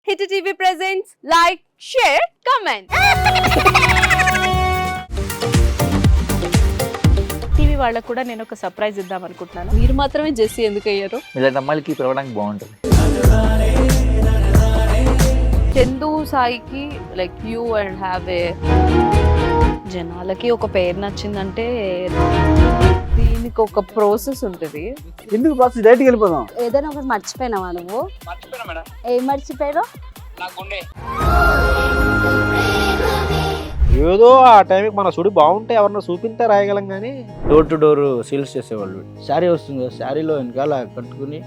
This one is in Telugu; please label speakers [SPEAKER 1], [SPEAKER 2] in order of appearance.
[SPEAKER 1] Hit TV presents like, share, comment.
[SPEAKER 2] TV వాళ్ళకు కూడా నేను ఒక సర్ప్రైజ్ ఇద్దాం అనుకుంటున్నాను.
[SPEAKER 1] మీరు మాత్రమే జెస్సీ ఎందుకు అయ్యారు?
[SPEAKER 3] ఇలాంటి అమ్మాయిలకి పిలవడానికి బాగుంటుంది.
[SPEAKER 1] చందు సాయికి like you and have a జనాలకి ఒక పేరు నచ్చిందంటే దీనికి ఒక ప్రాసెస్ ఉంటుంది.
[SPEAKER 4] ఎందుకు బాక్స్ డైరెక్ట్కి వెళ్ళిపోదాం.
[SPEAKER 5] ఏదైనా ఒకటి మర్చిపోయినావా నువ్వు? ఏం మర్చిపోయావు?
[SPEAKER 4] ఏదో ఆ టైంకి మన సుడి బాగుంటే ఎవరన్నా చూపిస్తే రాయగలం కానీ డోర్ టు డోర్ సేల్స్ చేసేవాళ్ళు. శారీ వస్తుంది, శారీలో వెనకాల కట్టుకుని